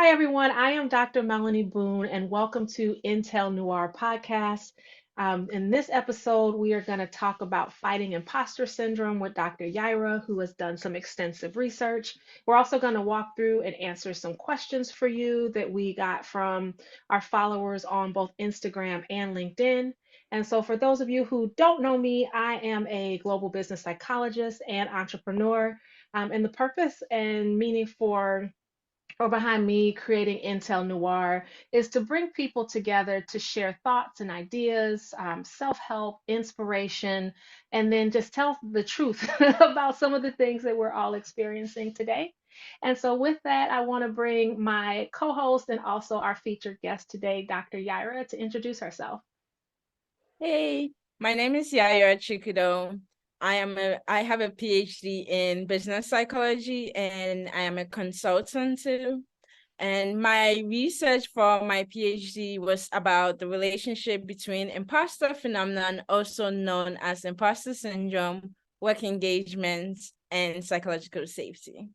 Hi, everyone. I am Dr. Melonie Boone, and welcome to IntelNoir Podcast. In this episode, we are going to talk about fighting imposter syndrome with Dr. Yayra, who has done some extensive research. We're also going to walk through and answer some questions for you that we got from our followers on both Instagram and LinkedIn. And so, for those of you who don't know me, I am a global business psychologist and entrepreneur. And the purpose and meaning for or behind me creating Intel Noir is to bring people together to share thoughts and ideas, self help, inspiration, and then just tell the truth about some of the things that we're all experiencing today. And so, with that, I want to bring my co host and also our featured guest today, Dr. Yayra, to introduce herself. Hey, my name is Yayra Tsikudo. I have a PhD in business psychology and I am a consultant too. And my research for my PhD was about the relationship between imposter phenomenon, also known as imposter syndrome, work engagement, and psychological safety.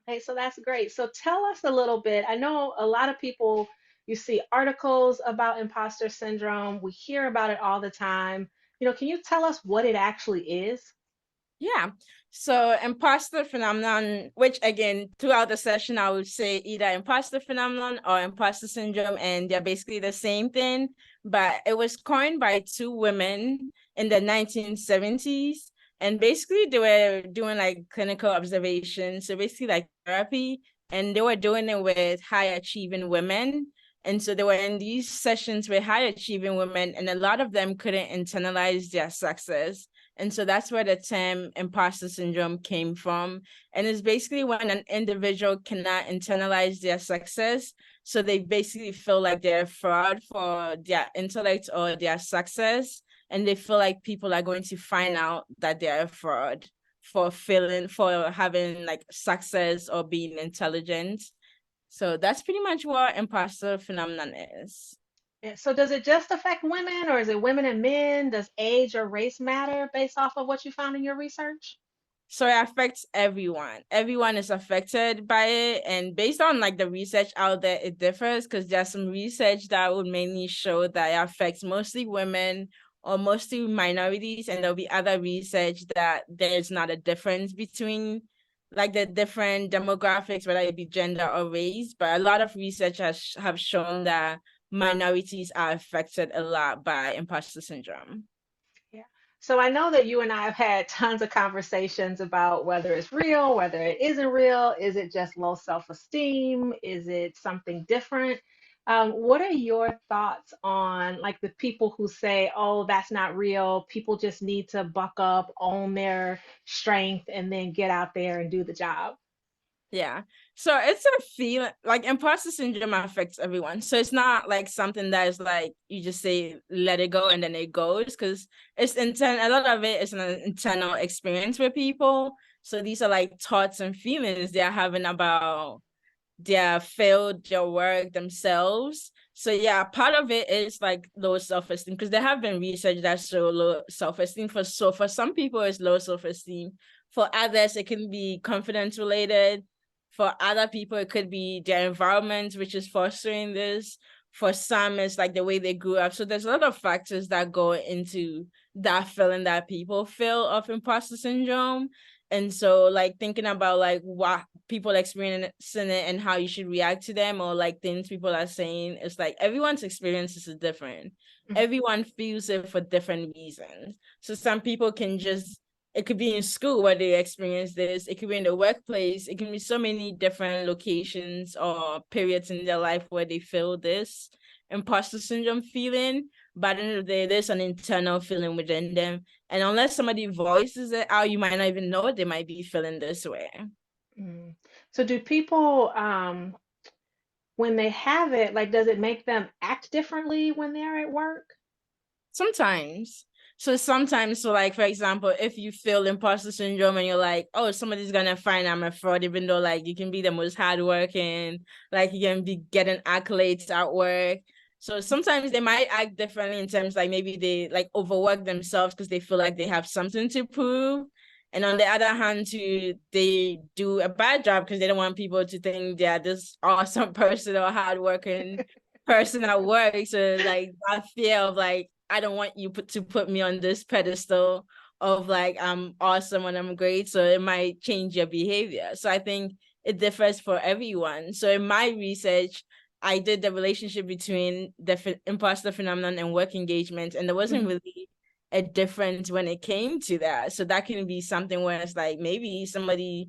Okay, so that's great. So tell us a little bit. I know a lot of people, you see articles about imposter syndrome, we hear about it all the time. Can you tell us what it actually is? Yeah. So imposter phenomenon, which again, throughout the session, I would say either imposter phenomenon or imposter syndrome, and they're basically the same thing. But it was coined by two women in the 1970s. And basically they were doing like clinical observations. So basically like therapy, and they were doing it with high achieving women. And so they were in these sessions with high achieving women, and a lot of them couldn't internalize their success. And so that's where the term imposter syndrome came from. And it's basically when an individual cannot internalize their success. So they basically feel like they're a fraud for their intellect or their success. And they feel like people are going to find out that they're a fraud for having like success or being intelligent. So that's pretty much what imposter phenomenon is. Yeah, so does it just affect women or is it women and men? Does age or race matter based off of what you found in your research? So it affects everyone. Everyone is affected by it. And based on like the research out there, it differs because there's some research that would mainly show that it affects mostly women or mostly minorities. And there'll be other research that there's not a difference between like the different demographics, whether it be gender or race. But a lot of research have shown that minorities are affected a lot by imposter syndrome. Yeah. So I know that you and I have had tons of conversations about whether it's real, whether it isn't real. Is it just low self-esteem? Is it something different? What are your thoughts on like the people who say, oh, that's not real. People just need to buck up, own their strength, and then get out there and do the job? Yeah. So it's a feeling like imposter syndrome affects everyone. So it's not like something that is like you just say let it go and then it goes because it's a lot of it is an internal experience with people. So these are like thoughts and feelings they're having about their failed their work themselves. So yeah, part of it is like low self-esteem because there have been research that show low self-esteem for some people it's low self-esteem. For others, it can be confidence related. For other people, it could be their environment, which is fostering this. For some, it's like the way they grew up. So there's a lot of factors that go into that feeling that people feel of imposter syndrome. And so like thinking about like what people experiencing it and how you should react to them or like things people are saying, it's like everyone's experiences is different. Everyone feels it for different reasons. So some people can just it could be in school where they experience this. It could be in the workplace. It can be so many different locations or periods in their life where they feel this imposter syndrome feeling. But at the end of the day, there's an internal feeling within them. And unless somebody voices it out, you might not even know they might be feeling this way. Mm. So do people, when they have it, like, does it make them act differently when they're at work? Sometimes. So like for example, if you feel imposter syndrome and you're like, oh, somebody's gonna find I'm a fraud, even though like you can be the most hardworking, like you can be getting accolades at work. So sometimes they might act differently in terms like maybe they like overwork themselves because they feel like they have something to prove. And on the other hand, too, they do a bad job because they don't want people to think they're this awesome person or hardworking person at work. So like that fear of like, I don't want you to put me on this pedestal of like I'm awesome and I'm great. So it might change your behavior. So I think it differs for everyone. So in my research, I did the relationship between the imposter phenomenon and work engagement, and there wasn't really a difference when it came to that. So that can be something where it's like maybe somebody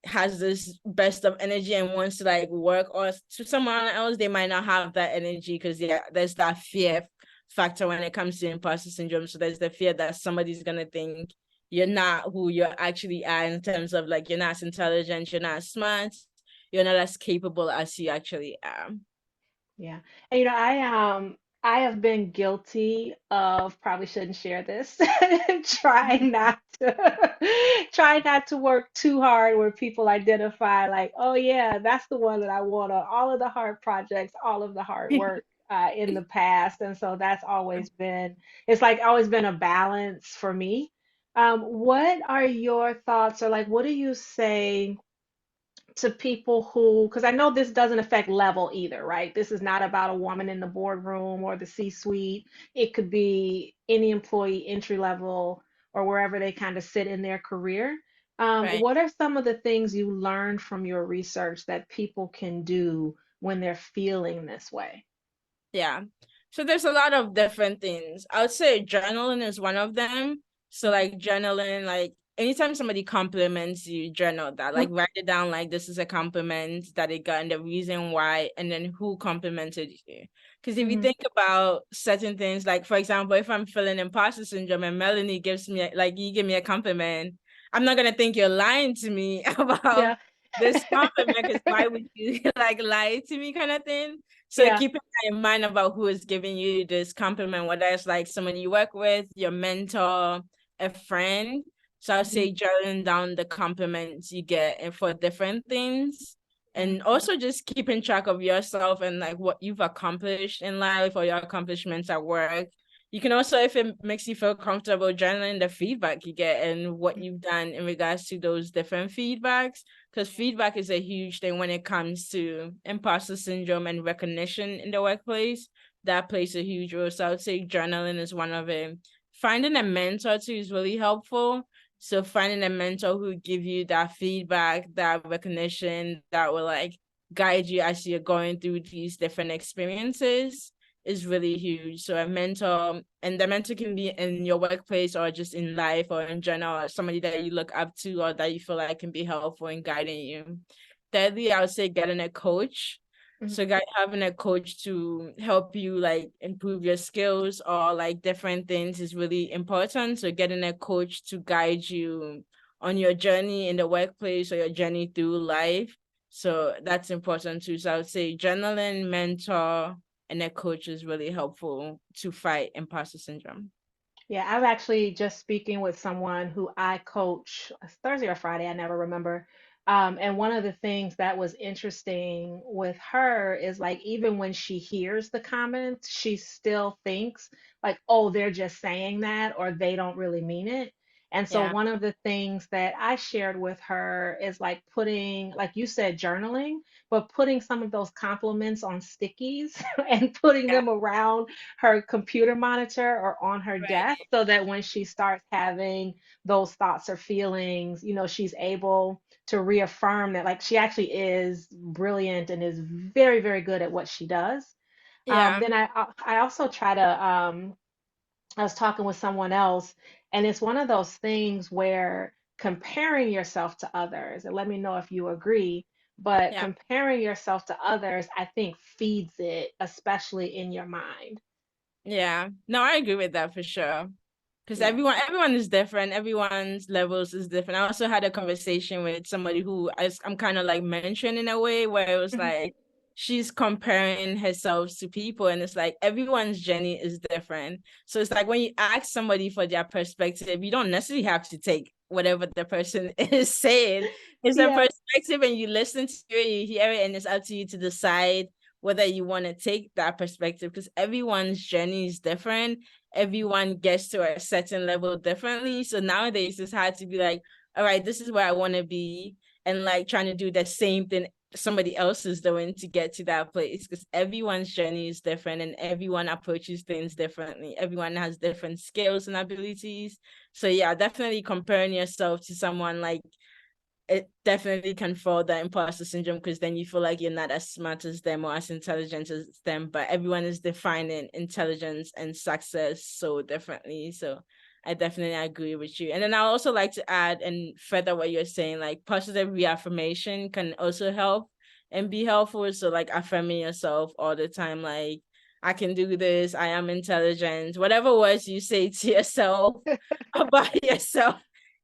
has this burst of energy and wants to like work, or to someone else they might not have that energy because there's that fear factor when it comes to imposter syndrome. So there's the fear that somebody's gonna think you're not who you actually are, in terms of like you're not as intelligent, you're not as smart, you're not as capable as you actually are. Yeah. And I have been guilty of, probably shouldn't share this, trying not to try not to work too hard, where people identify like, oh yeah, that's the one that I want on all of the hard projects, all of the hard work in the past. And so that's always been, it's like always been a balance for me. What are your thoughts, or like what do you say to people who, because I know this doesn't affect level either, right? This is not about a woman in the boardroom or the C-suite. It could be any employee, entry level, or wherever they kind of sit in their career. Right. What are some of the things you learned from your research that people can do when they're feeling this way? Yeah. So there's a lot of different things. I would say journaling is one of them. So like journaling, like anytime somebody compliments you, journal that. Like Mhm. write it down like this is a compliment that they got and the reason why, and then who complimented you. Because if you Mhm. think about certain things, like for example, if I'm feeling imposter syndrome and Melonie gives me like you give me a compliment, I'm not gonna think you're lying to me about Yeah. this compliment, because why would you like lie to me kind of thing? So Yeah. keeping that in mind about who is giving you this compliment, whether it's like someone you work with, your mentor, a friend. So I'll Mhm. say journaling down the compliments you get and for different things. Yeah. And also just keeping track of yourself and like what you've accomplished in life or your accomplishments at work. You can also, if it makes you feel comfortable, journaling the feedback you get and what you've done in regards to those different feedbacks, because feedback is a huge thing when it comes to imposter syndrome and recognition in the workplace. That plays a huge role. So I would say journaling is one of it. Finding a mentor too is really helpful. So finding a mentor who give you that feedback, that recognition, that will like guide you as you're going through these different experiences is really huge. So a mentor, and the mentor can be in your workplace or just in life or in general, or somebody that you look up to or that you feel like can be helpful in guiding you. Thirdly, I would say getting a coach. Mhm. So having a coach to help you like improve your skills or like different things is really important. So getting a coach to guide you on your journey in the workplace or your journey through life. So that's important too. So I would say journaling, mentor, and a coach is really helpful to fight imposter syndrome. Yeah, I'm actually just speaking with someone who I coach, Thursday or Friday, I never remember. And one of the things that was interesting with her is like, even when she hears the comments, she still thinks like, oh, they're just saying that, or they don't really mean it. And so Yeah, one of the things that I shared with her is like putting, like you said, journaling, but putting some of those compliments on stickies and putting yeah, them around her computer monitor or on her right. desk, so that when she starts having those thoughts or feelings, she's able to reaffirm that like she actually is brilliant and is very, very good at what she does. Yeah, Then I also try to I was talking with someone else, and it's one of those things where comparing yourself to others, and let me know if you agree, but yeah. comparing yourself to others, I think feeds it, especially in your mind. Yeah. No, I agree with that for sure. Because Yeah. everyone is different. Everyone's levels is different. I also had a conversation with somebody who I'm kind of like mentioned in a way where it was Mhm. like she's comparing herself to people, and it's like everyone's journey is different. So it's like when you ask somebody for their perspective, you don't necessarily have to take whatever the person is saying. It's a Yeah. perspective, and you listen to it, you hear it, and it's up to you to decide whether you want to take that perspective, because everyone's journey is different. Everyone gets to a certain level differently. So nowadays it's hard to be like, all right, this is where I want to be, and like trying to do the same thing somebody else is doing to get to that place, because everyone's journey is different and everyone approaches things differently. Everyone has different skills and abilities. So yeah, definitely comparing yourself to someone, like, it definitely can fall the imposter syndrome, because then you feel like you're not as smart as them or as intelligent as them, but everyone is defining intelligence and success so differently. So I definitely agree with you. And then I also like to add and further what you're saying, like positive reaffirmation can also help and be helpful. So like affirming yourself all the time, like, I can do this, I am intelligent, whatever words you say to yourself about yourself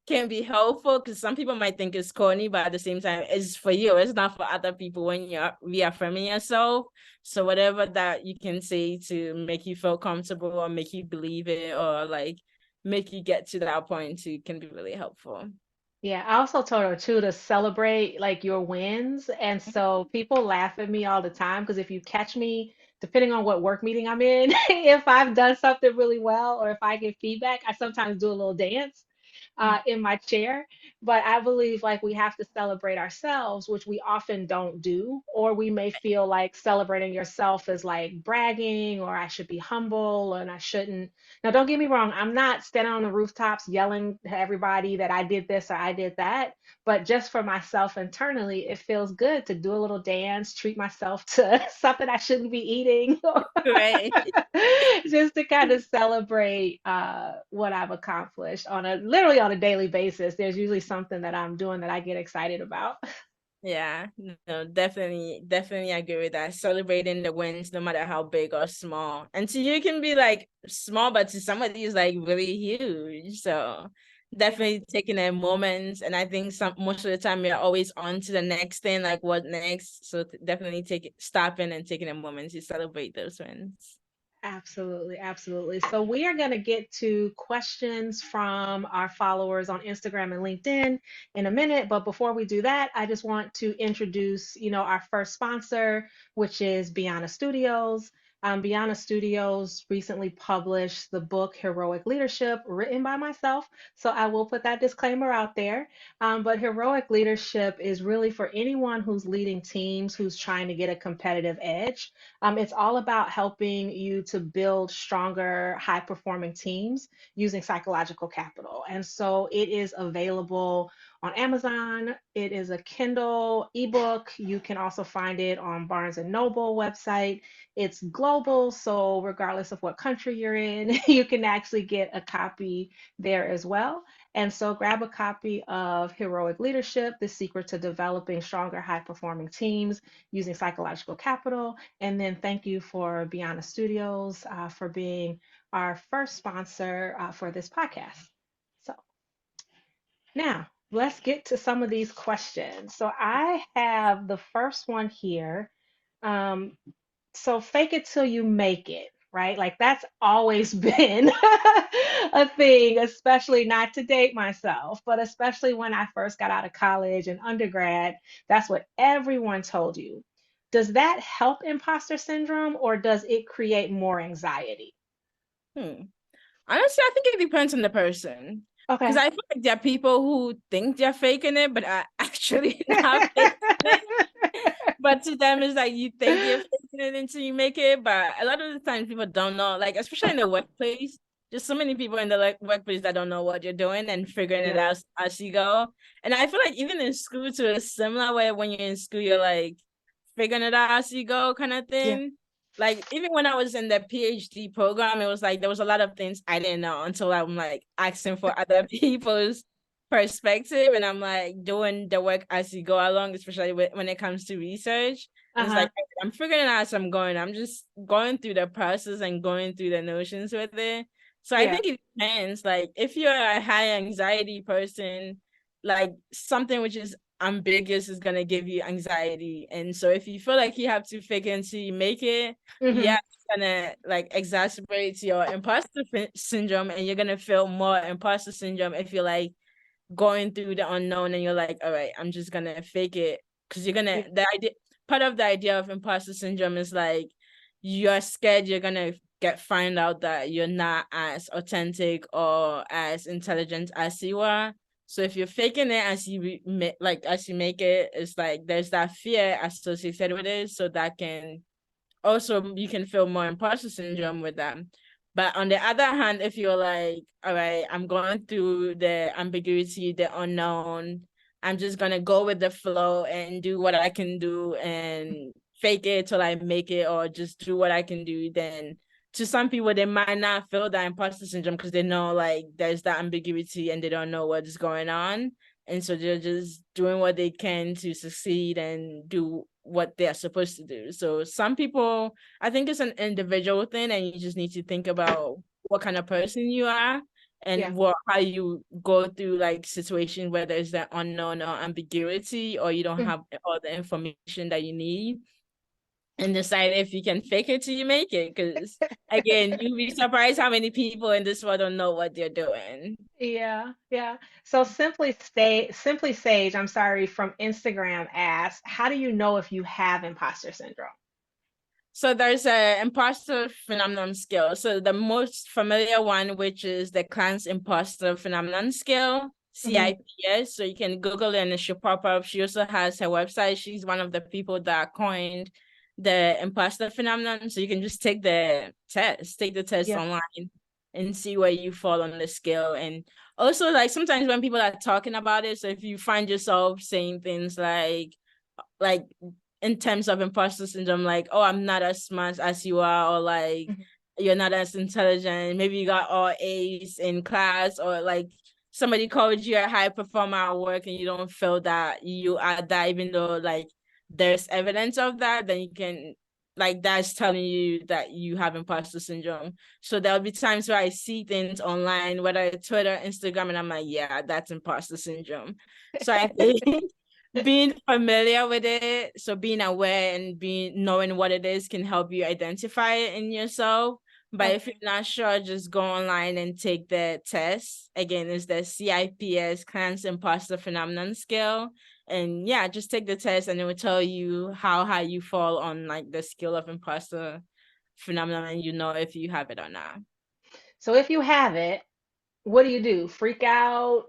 can be helpful, because some people might think it's corny, but at the same time, it's for you. It's not for other people when you're reaffirming yourself. So whatever that you can say to make you feel comfortable or make you believe it, or like make you get to that point too, can be really helpful. Yeah, I also told her too to celebrate like your wins. And so people laugh at me all the time because if you catch me, depending on what work meeting I'm in, if I've done something really well or if I get feedback, I sometimes do a little dance in my chair. But I believe like we have to celebrate ourselves, which we often don't do, or we may feel like celebrating yourself is like bragging, or I should be humble and I shouldn't. Now, don't get me wrong, I'm not standing on the rooftops yelling to everybody that I did this or I did that. But just for myself internally, it feels good to do a little dance, treat myself to something I shouldn't be eating, Right. just to kind of celebrate what I've accomplished on a literally on a daily basis. There's usually something that I'm doing that I get excited about. Yeah, no, definitely agree with that. Celebrating the wins, no matter how big or small. And to you can be like small, but to somebody is like really huge. So definitely taking a moment. And I think some most of the time you're always on to the next thing, like what next. So definitely stopping and taking a moment to celebrate those wins. Absolutely, absolutely. So we are going to get to questions from our followers on Instagram and LinkedIn in a minute, but before we do that, I just want to introduce, our first sponsor, which is Biana Studios. Biana Studios recently published the book Heroic Leadership, written by myself. So I will put that disclaimer out there. But heroic leadership is really for anyone who's leading teams, who's trying to get a competitive edge. It's all about helping you to build stronger, high performing teams using psychological capital. And so it is available on Amazon. It is a Kindle ebook. You can also find it on Barnes and Noble website. It's global, so regardless of what country you're in, you can actually get a copy there as well. And so grab a copy of Heroic Leadership, The Secret to Developing Stronger, High Performing Teams Using Psychological Capital. And then thank you for Biana Studios for being our first sponsor for this podcast. So now let's get to some of these questions. So I have the first one here. Um, so fake it till you make it, right? Like that's always been a thing, especially not to date myself, but especially when I first got out of college and undergrad, that's what everyone told you. Does that help imposter syndrome or does it create more anxiety? Hmm. Honestly, I think it depends on the person. Because Okay. I feel like there are people who think they're faking it, but are actually not faking it. But to them, it's like you think you're faking it until you make it. But a lot of the times, people don't know. Like especially in the workplace, just so many people in the workplace that don't know what you're doing and figuring it Yeah. out as you go. And I feel like even in school, to a similar way, when you're in school, you're like figuring it out as you go, kind of Yeah. thing. Like even when I was in the PhD program, it was like there was a lot of things I didn't know until I'm like asking for other people's perspective, and I'm like doing the work as you go along, especially when it comes to research. And it's Uh-huh. like I'm figuring it out as I'm going. I'm just going through the process and going through the notions with it. So I Yeah. think it depends. Like if you're a high anxiety person, like something which is ambiguous is gonna give you anxiety. And so if you feel like you have to fake it until you make it, yeah, Hmm. it's gonna like exacerbate your imposter syndrome, and you're gonna feel more imposter syndrome if you're like going through the unknown and you're like, all right, I'm just gonna fake it. Because you're gonna Yeah. the idea part of the idea of imposter syndrome is like you're scared you're gonna find out that you're not as authentic or as intelligent as you are. So if you're faking it as you as you make it, it's like there's that fear associated with it. So that can also, you can feel more imposter syndrome with them. But on the other hand, if you're like, all right, I'm going through the ambiguity, the unknown, I'm just gonna go with the flow and do what I can do and fake it till I make it, or just do what I can do, then to some people they might not feel that imposter syndrome because they know like there's that ambiguity and they don't know what's going on. And so they're just doing what they can to succeed and do what they're supposed to do. So some people, I think it's an individual thing, and you just need to think about what kind of person you are Yeah. and how you go through like situations where there's that unknown or ambiguity, or you don't Mm. have all the information that you need, and decide if you can fake it till you make it. Because again, you'd be surprised how many people in this world don't know what they're doing. Yeah, yeah. So Simply Sage, I'm sorry, from Instagram asks, how do you know if you have imposter syndrome? So there's a imposter phenomenon scale. So the most familiar one, which is the Clance imposter phenomenon scale, Hmm. CIPS. So you can Google it and it should pop up. She also has her website. She's one of the people that coined the imposter phenomenon. So you can just take the test Yeah. online and see where you fall on the scale. And also, like, sometimes when people are talking about it, so if you find yourself saying things like in terms of imposter syndrome, like, oh, I'm not as smart as you are, or like Mhm. you're not as intelligent, maybe you got all A's in class, or like somebody called you a high performer at work and you don't feel that you are that, even though like there's evidence of that, then you can, like, that's telling you that you have imposter syndrome. So there'll be times where I see things online, whether Twitter, Instagram, and I'm like, yeah, that's imposter syndrome. So I think being familiar with it, so being aware and being knowing what it is, can help you identify it in yourself. But if you're Okay. not sure, just go online and take the test. Again, it's the CIPS, Clance Imposter Phenomenon Scale. And yeah, just take the test and it will tell you how high you fall on like the scale of imposter phenomenon, and you know if you have it or not. So if you have it, what do you do? Freak out?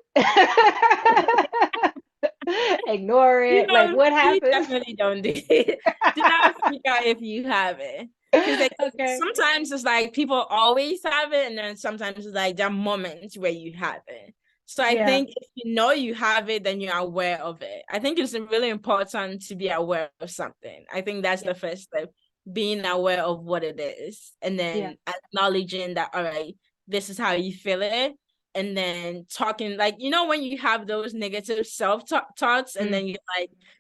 Ignore You it? Like know, what you happens? definitely don't do it. Do not freak out if you have it. Because like Okay. sometimes it's like people always have it, and then sometimes it's like there are moments where you have it. So I Yeah. think if you know you have it, then you're aware of it. I think it's really important to be aware of something. I think that's Yeah. the first step, being aware of what it is, and Yeah. then acknowledging that, all right, this is how you feel it, and then talking, like, when you have those negative thoughts, and Mm. then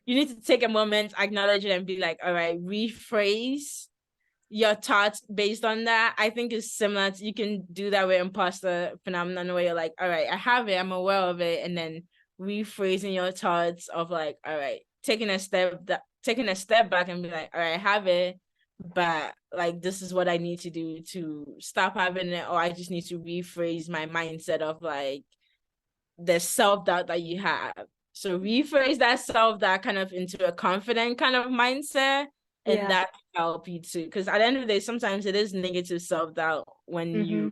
you need to take a moment, acknowledge it, and be like, all right, rephrase your thoughts based on that. I think it's similar to, you can do that with imposter phenomenon, where you're like, all right, I have it, I'm aware of it, and then rephrasing your thoughts of like, all right, taking a step back and be like, all right, I have it, but like this is what I need to do to stop having it, or I just need to rephrase my mindset of like the self-doubt that you have. So rephrase that self-doubt kind of into a confident kind of mindset, and Yeah. that can help you too. Because at the end of the day, sometimes it is negative self-doubt Hmm.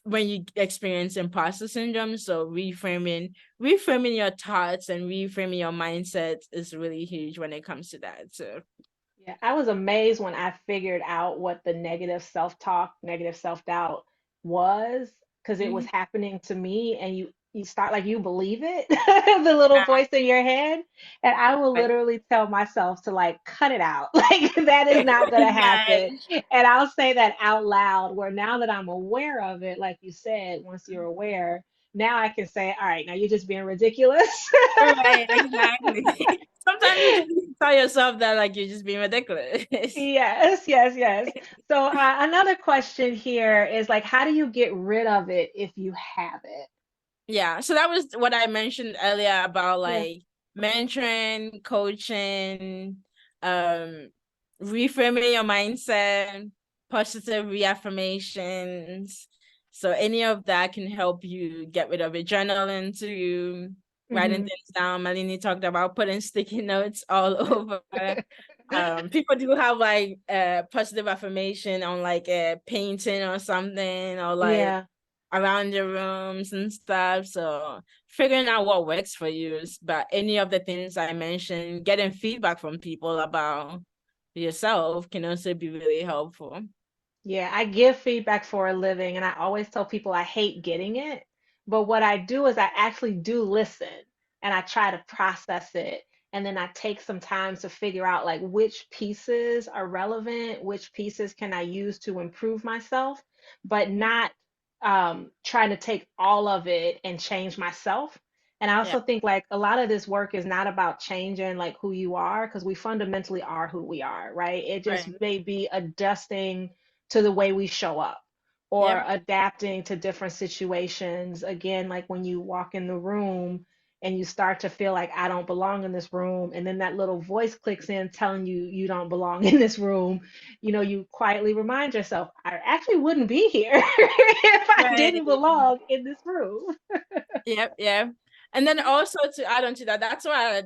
when you experience imposter syndrome. So reframing your thoughts and reframing your mindset is really huge when it comes to that. So Yeah. I was amazed when I figured out what the negative self-talk, negative self-doubt was, because it was mhm. happening to me, and you start like you believe it, the little voice in your head, and I will Right. literally tell myself to like cut it out. Like that is not gonna happen. Yes. And I'll say that out loud, where now that I'm aware of it, like you said, once you're aware, now I can say, all right, now you're just being ridiculous. Right, exactly. Sometimes you just need to tell yourself that like you're just being ridiculous. Yes, yes, yes. So another question here is like, how do you get rid of it if you have it? Yeah, so that was what I mentioned earlier about Yeah. like mentoring, coaching, um, reframing your mindset, positive reaffirmations. So any of that can help you get rid of it. Journaling too, writing Hmm. things down. Melonie talked about putting sticky notes all over. People do have like positive affirmation on like a painting or something, or like Yeah. around the rooms and stuff. So figuring out what works for you is, but any of the things I mentioned, getting feedback from people about yourself can also be really helpful. Yeah, I give feedback for a living, and I always tell people I hate getting it. But what I do is I actually do listen and I try to process it. And then I take some time to figure out like which pieces are relevant, which pieces can I use to improve myself, but not trying to take all of it and change myself. And I Yeah, also think like a lot of this work is not about changing like who you are, because we fundamentally are who we are, right? It just right. may be adjusting to the way we show up or Yep. adapting to different situations. Again, like when you walk in the room and you start to feel like I don't belong in this room, and then that little voice clicks in telling you you don't belong in this room, you quietly remind yourself, I actually wouldn't be here if I Right. didn't belong in this room. Yep. Yeah. And then also to add on to that, that's why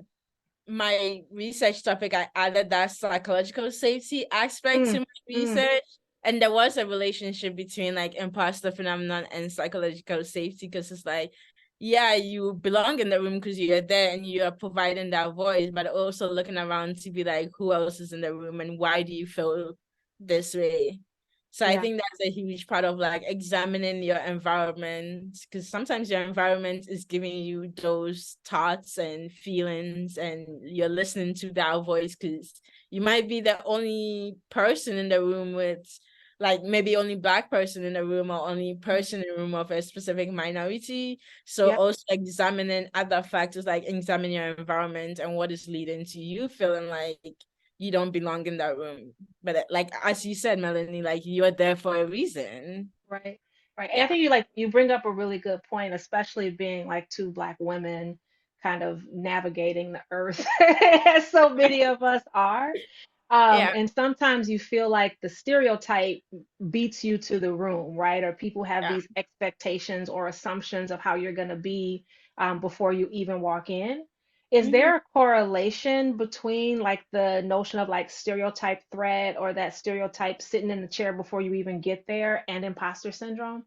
my research topic, I added that psychological safety aspect to Mm, my mm, research. And there was a relationship between like imposter phenomenon and psychological safety, because it's like, yeah, you belong in the room because you're there and you're providing that voice, but also looking around to be like, who else is in the room and why do you feel this way? So I yeah, think that's a huge part of like examining your environment, because sometimes your environment is giving you those thoughts and feelings, and you're listening to that voice because you might be the only person in the room with like maybe only Black person in the room or only person in the room of a specific minority. So yep. also examining other factors, like examining your environment and what is leading to you feeling like you don't belong in that room. But like as you said, Melonie, like you're there for a reason. Right. Right. And I Yeah. think you bring up a really good point, especially being like two Black women kind of navigating the earth as so many of us are. Yeah. And sometimes you feel like the stereotype beats you to the room, right? Or people have Yeah. these expectations or assumptions of how you're going to be before you even walk in. Is Mm-hmm. there a correlation between like the notion of like stereotype threat or that stereotype sitting in the chair before you even get there and imposter syndrome?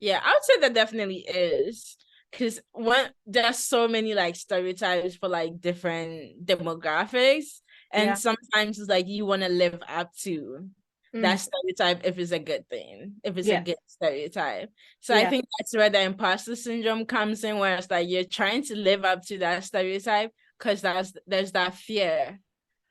Yeah, I would say that definitely is. Because when there's so many like stereotypes for like different demographics, and Yeah. sometimes it's like you want to live up to that Mm, stereotype if it's a good thing, if it's a yes. good stereotype. So I Yeah. think that's where the imposter syndrome comes in, where it's like you're trying to live up to that stereotype because there's that fear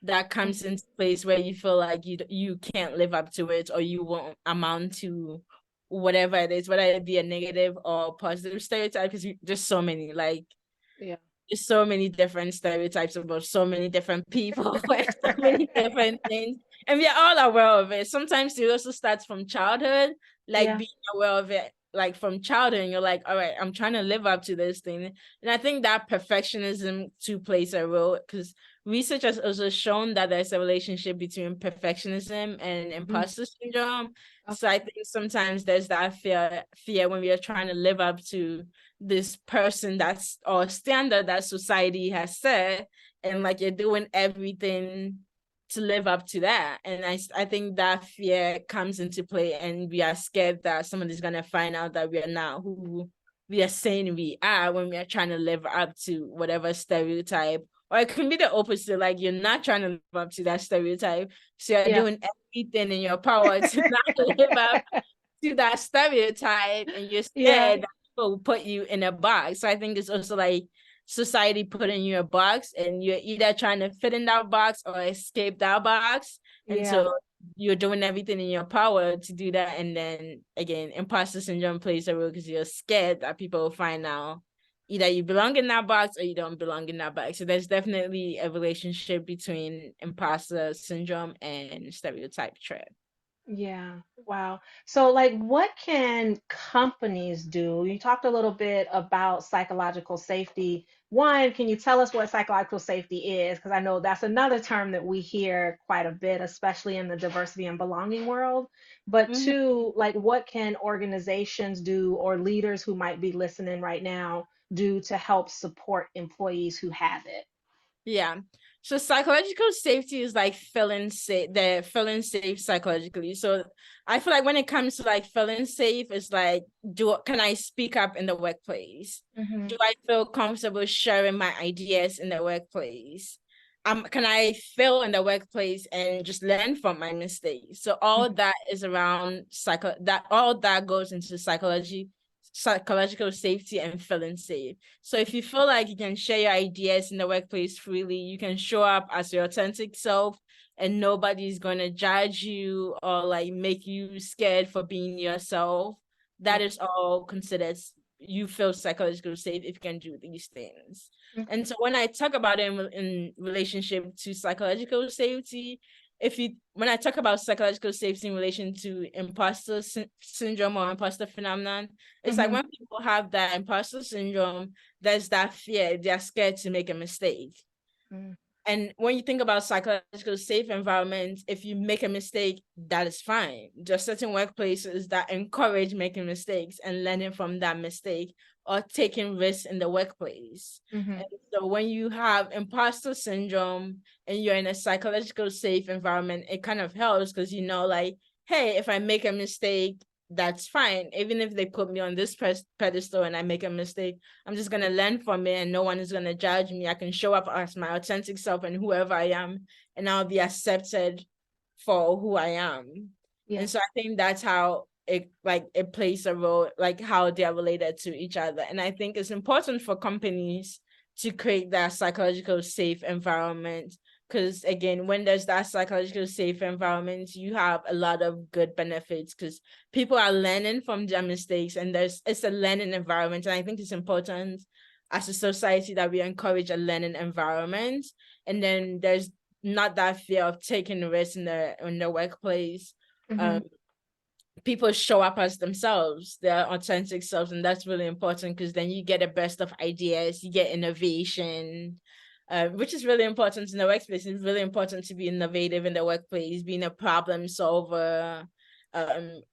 that comes Mhm. into place where you feel like you can't live up to it, or you won't amount to whatever it is, whether it be a negative or positive stereotype, because there's so many, like Yeah. there's so many different stereotypes about so many different people with so many different things, and we're all aware of it. Sometimes it also starts from childhood, like Yeah. being aware of it like from childhood, and you're like, all right, I'm trying to live up to this thing. And I think that perfectionism too plays a role, because research has also shown that there's a relationship between perfectionism and Mhm. imposter syndrome. So Okay. I think sometimes there's that fear when we are trying to live up to this person that's or standard that society has set, and like you're doing everything to live up to that. And I think that fear comes into play, and we are scared that somebody's gonna find out that we are not who we are saying we are when we are trying to live up to whatever stereotype. Or it can be the opposite, like you're not trying to live up to that stereotype, so you're Yeah. doing everything in your power to not live up to that stereotype, and you're Yeah. scared that people will put you in a box. So I think it's also like society putting you in a box, and you're either trying to fit in that box or escape that box. And Yeah. so you're doing everything in your power to do that. And then again, imposter syndrome plays a role because you're scared that people will find out either you belong in that box or you don't belong in that box. So there's definitely a relationship between imposter syndrome and stereotype threat. Yeah, wow. So, like, what can companies do? You talked a little bit about psychological safety. One, can you tell us what psychological safety is? Because I know that's another term that we hear quite a bit, especially in the diversity and belonging world. But Mhm. two, like, what can organizations do or leaders who might be listening right now do to help support employees who have it? Yeah. So psychological safety is like feeling safe psychologically. So I feel like when it comes to like feeling safe, it's like, can I speak up in the workplace? Mm-hmm. Do I feel comfortable sharing my ideas in the workplace? Can I fail in the workplace and just learn from my mistakes? So all that is around all that goes into psychological safety and feeling safe. So if you feel like you can share your ideas in the workplace freely, you can show up as your authentic self and nobody's going to judge you or like make you scared for being yourself. That Yeah. is all considered you feel psychologically safe if you can do these things. Okay. And so when I talk about it in relationship to psychological safety, when I talk about psychological safety in relation to syndrome or imposter phenomenon, it's like Mm-hmm. when people have that imposter syndrome, there's that fear. They're scared to make a mistake. Mm-hmm. And when you think about psychological safe environments, if you make a mistake, that is fine. There's certain workplaces that encourage making mistakes and learning from that mistake or taking risks in the workplace. Mm-hmm. And so when you have imposter syndrome and you're in a psychological safe environment, it kind of helps because you know, like, hey, if I make a mistake, that's fine. Even if they put me on this pedestal and I make a mistake, I'm just going to learn from it and no one is going to judge me. I can show up as my authentic self and whoever I am, and I'll be accepted for who I am. Yeah. And so I think that's how it plays a role, like how they're related to each other. And I think it's important for companies to create that psychological safe environment because again, when there's that psychological safe environment, you have a lot of good benefits because people are learning from their mistakes and it's a learning environment. And I think it's important as a society that we encourage a learning environment. And then there's not that fear of taking risks in the workplace. Mm-hmm. Um, people show up as themselves, their authentic selves, and that's really important because then you get a burst of ideas, you get innovation, which is really important in the workplace. It's really important to be innovative in the workplace, being a problem solver.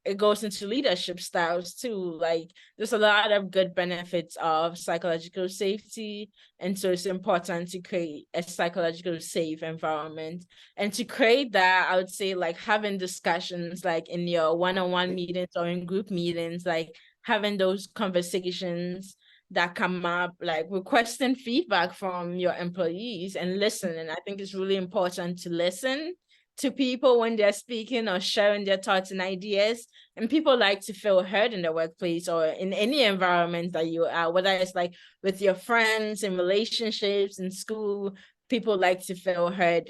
It goes into leadership styles too. Like there's a lot of good benefits of psychological safety, and so it's important to create a psychological safe environment. And to create that, I would say like having discussions like in your one-on-one meetings or in group meetings, like having those conversations that come up, like requesting feedback from your employees and listening. I think it's really important to listen to people when they're speaking or sharing their thoughts and ideas. And people like to feel heard in the workplace or in any environment that you are, whether it's like with your friends, in relationships, in school, people like to feel heard.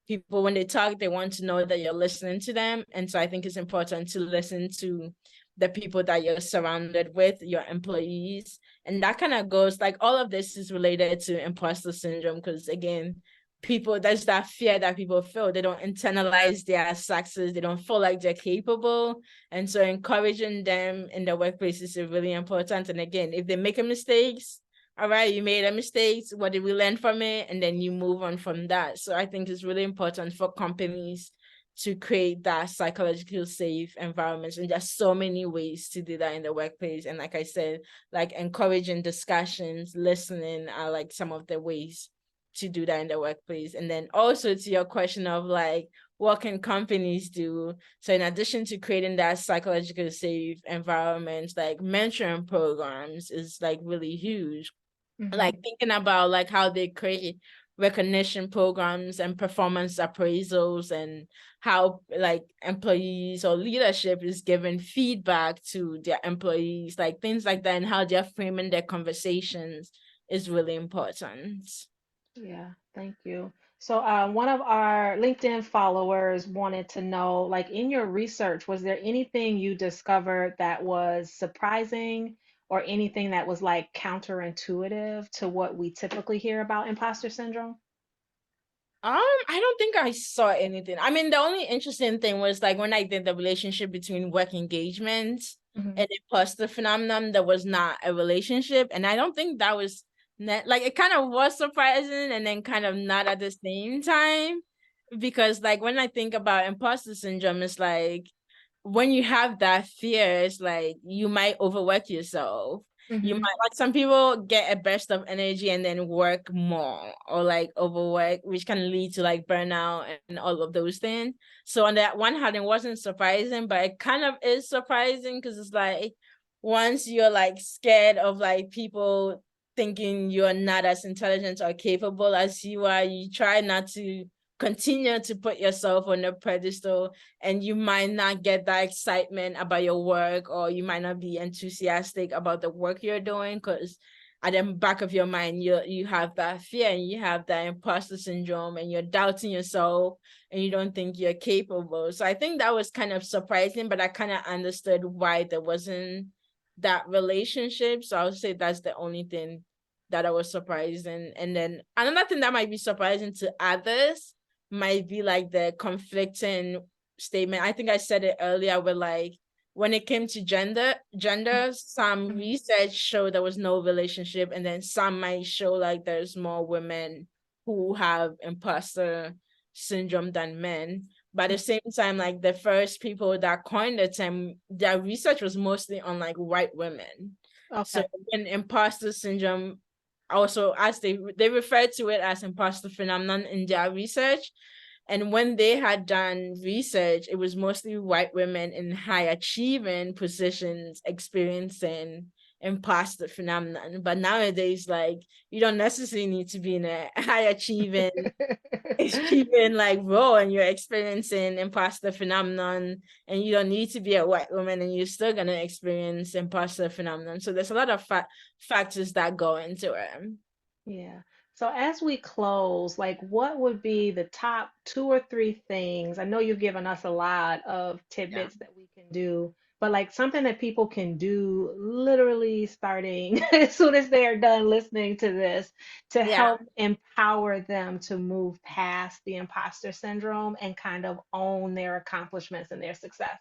People, when they talk, they want to know that you're listening to them. And so I think it's important to listen to the people that you're surrounded with, your employees. And that kind of goes like all of this is related to imposter syndrome because again, there's that fear that people feel. They don't internalize their success, they don't feel like they're capable. And so encouraging them in the workplace is really important. And again, if they make a mistakes, all right, you made a mistake, what did we learn from it? And then you move on from that. So I think it's really important for companies to create that psychological safe environments. And there's so many ways to do that in the workplace. And like I said, like encouraging discussions, listening are like some of the ways to do that in the workplace. And then also to your question of like, what can companies do? So in addition to creating that psychological safe environment, like mentoring programs is like really huge. Mm-hmm. Like thinking about like how they create recognition programs and performance appraisals and how like employees or leadership is giving feedback to their employees, like things like that, and how they're framing their conversations is really important. Yeah, thank you. So, one of our LinkedIn followers wanted to know, like, in your research, was there anything you discovered that was surprising or anything that was like counterintuitive to what we typically hear about imposter syndrome? I don't think I saw anything. I mean, the only interesting thing was like when I did the relationship between work engagement Hmm. and imposter phenomenon, there was not a relationship. And I don't think that was like it kind of was surprising and then kind of not at the same time. Because like when I think about imposter syndrome, it's like when you have that fear, it's like you might overwork yourself. You Mm-hmm. might, like, some people get a burst of energy and then work more or like overwork, which can lead to like burnout and all of those things. So on that one hand, it wasn't surprising, but it kind of is surprising because it's like once you're like scared of like people thinking you're not as intelligent or capable as you are, you try not to continue to put yourself on a pedestal, and you might not get that excitement about your work, or you might not be enthusiastic about the work you're doing because at the back of your mind you have that fear and you have that imposter syndrome and you're doubting yourself and you don't think you're capable. So I think that was kind of surprising, but I kind of understood why there wasn't that relationship. So I would say that's the only thing that I was surprising. And then another thing that might be surprising to others might be like the conflicting statement. I think I said it earlier where like when it came to gender, some Mm-hmm. research showed there was no relationship, and then some might show like there's more women who have imposter syndrome than men. But at the same time, like the first people that coined the term, their research was mostly on like white women. So Okay. when imposter syndrome, also as they refer to it as imposter phenomenon in their research. And when they had done research, it was mostly white women in high achieving positions experiencing imposter phenomenon. But nowadays, like, you don't necessarily need to be in a high achieving like role and you're experiencing imposter phenomenon, and you don't need to be a white woman and you're still gonna experience imposter phenomenon. So there's a lot of factors that go into it. Yeah. So as we close, like what would be the top two or three things? I know you've given us a lot of Yeah. tidbits that we can do, but like something that people can do literally starting as soon as they are done listening to this to Yeah. help empower them to move past the imposter syndrome and kind of own their accomplishments and their success.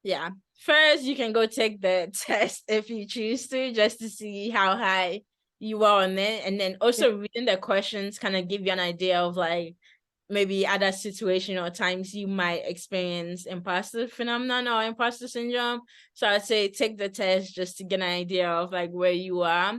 Yeah. First, you can go take the test if you choose to, just to see how high you are on it. And then Yeah. also reading the questions kind of give you an idea of like maybe other situation or times you might experience imposter phenomenon or imposter syndrome. So I'd say take the test just to get an idea of like where you are.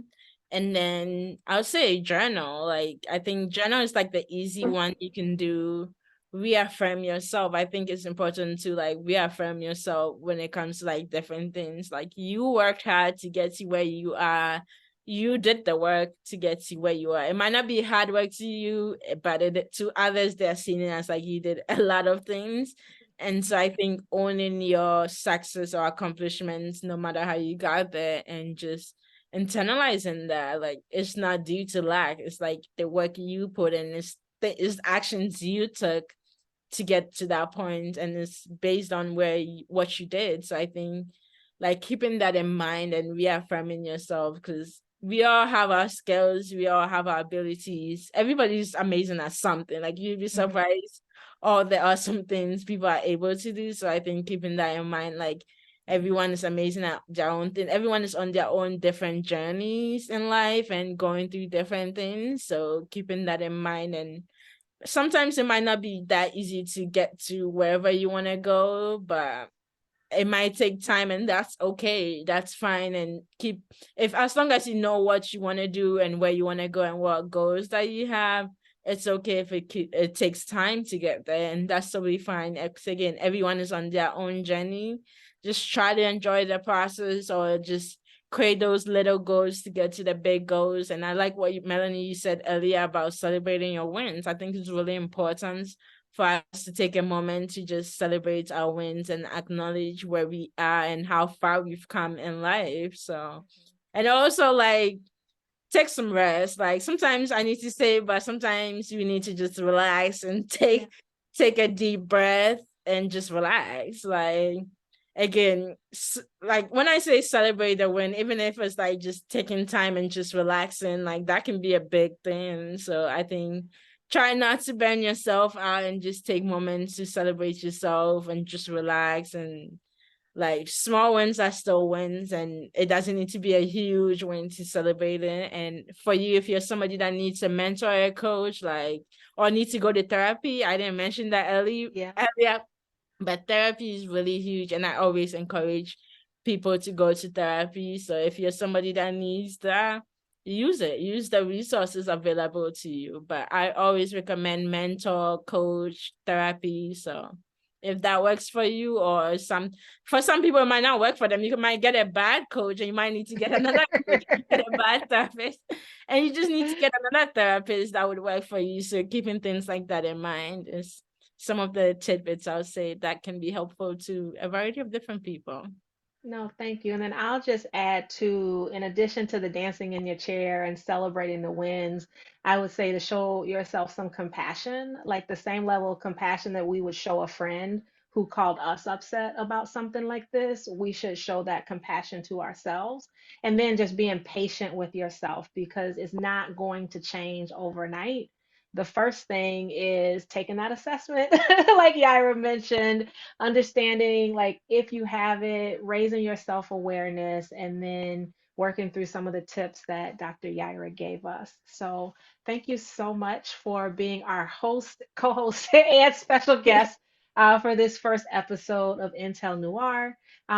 And then I would say journal. Like I think journal is like the easy one you can do. Reaffirm yourself. I think it's important to like reaffirm yourself when it comes to like different things. Like you worked hard to get to where you are. You did the work to get to where you are. It might not be hard work to you, but to others, they're seeing it as like you did a lot of things. And so I think owning your success or accomplishments, no matter how you got there, and just internalizing that, like it's not due to lack. It's like the work you put in, it's actions you took to get to that point, and it's based on what you did. So I think like keeping that in mind and reaffirming yourself, because we all have our skills, we all have our abilities. Everybody's amazing at something. Like you'd be Mhm. surprised, or there are some things people are able to do. So I think keeping that in mind, like everyone is amazing at their own thing. Everyone is on their own different journeys in life and going through different things. So keeping that in mind, and sometimes it might not be that easy to get to wherever you want to go, but it might take time, and that's okay. That's fine. And keep, if as long as you know what you want to do and where you want to go and what goals that you have, it's okay if it takes time to get there, and that's totally fine. Again, everyone is on their own journey. Just try to enjoy the process, or just create those little goals to get to the big goals. And I like what Melonie, you said earlier about celebrating your wins. I think it's really important for us to take a moment to just celebrate our wins and acknowledge where we are and how far we've come in life. So, and also like take some rest. Like sometimes I need to say, but sometimes you need to just relax and Yeah. take a deep breath and just relax. Like again, like when I say celebrate the win, even if it's like just taking time and just relaxing, like that can be a big thing. So I think try not to burn yourself out and just take moments to celebrate yourself and just relax. And like small wins are still wins, and it doesn't need to be a huge win to celebrate it. And for you, if you're somebody that needs a mentor or a coach, like, or need to go to therapy, I didn't mention that Yeah. earlier, but therapy is really huge, and I always encourage people to go to therapy. So if you're somebody that needs that, use it. Use the resources available to you. But I always recommend mentor, coach, therapy. So if that works for you, or for some people it might not work for them. You might get a bad coach and you might need to get another coach, get a bad therapist, and you just need to get another therapist that would work for you. So keeping things like that in mind is some of the tidbits I'll say that can be helpful to a variety of different people. No, thank you. And then I'll just add to, in addition to the dancing in your chair and celebrating the wins, I would say to show yourself some compassion, like the same level of compassion that we would show a friend who called us upset about something like this. We should show that compassion to ourselves. And then just being patient with yourself because it's not going to change overnight. The first thing is taking that assessment, like Yayra mentioned, understanding like if you have it, raising your self-awareness, and then working through some of the tips that Dr. Yayra gave us. So thank you so much for being our host, co-host, and special guest for this first episode of Intel Noir.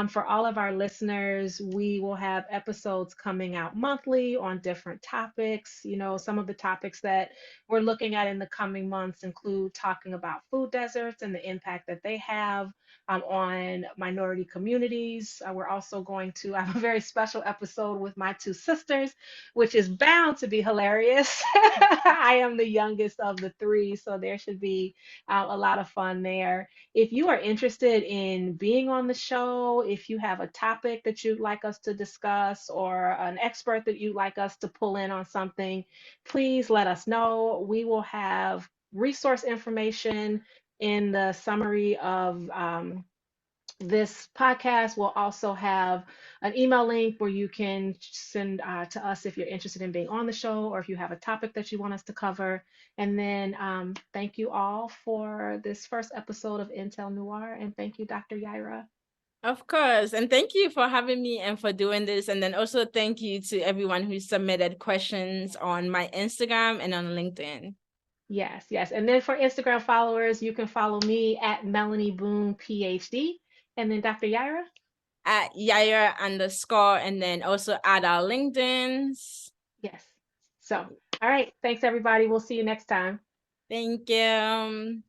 For all of our listeners, we will have episodes coming out monthly on different topics. You know, some of the topics that we're looking at in the coming months include talking about food deserts and the impact that they have on minority communities. We're also going to have a very special episode with my two sisters, which is bound to be hilarious. I am the youngest of the three, so there should be a lot of fun there. If you are interested in being on the show, if you have a topic that you'd like us to discuss or an expert that you'd like us to pull in on something, please let us know. We will have resource information in the summary of this podcast. Will also have an email link where you can send to us if you're interested in being on the show or if you have a topic that you want us to cover. And then thank you all for this first episode of Intel Noir. And thank you, Dr. Yayra. Of course. And thank you for having me and for doing this. And then also thank you to everyone who submitted questions on my Instagram and on LinkedIn. Yes, yes. And then for Instagram followers, you can follow me at Melonie Boone, PhD. And then Dr. Yayra? At Yayra_, and then also add our LinkedIn's. Yes. So, all right. Thanks, everybody. We'll see you next time. Thank you.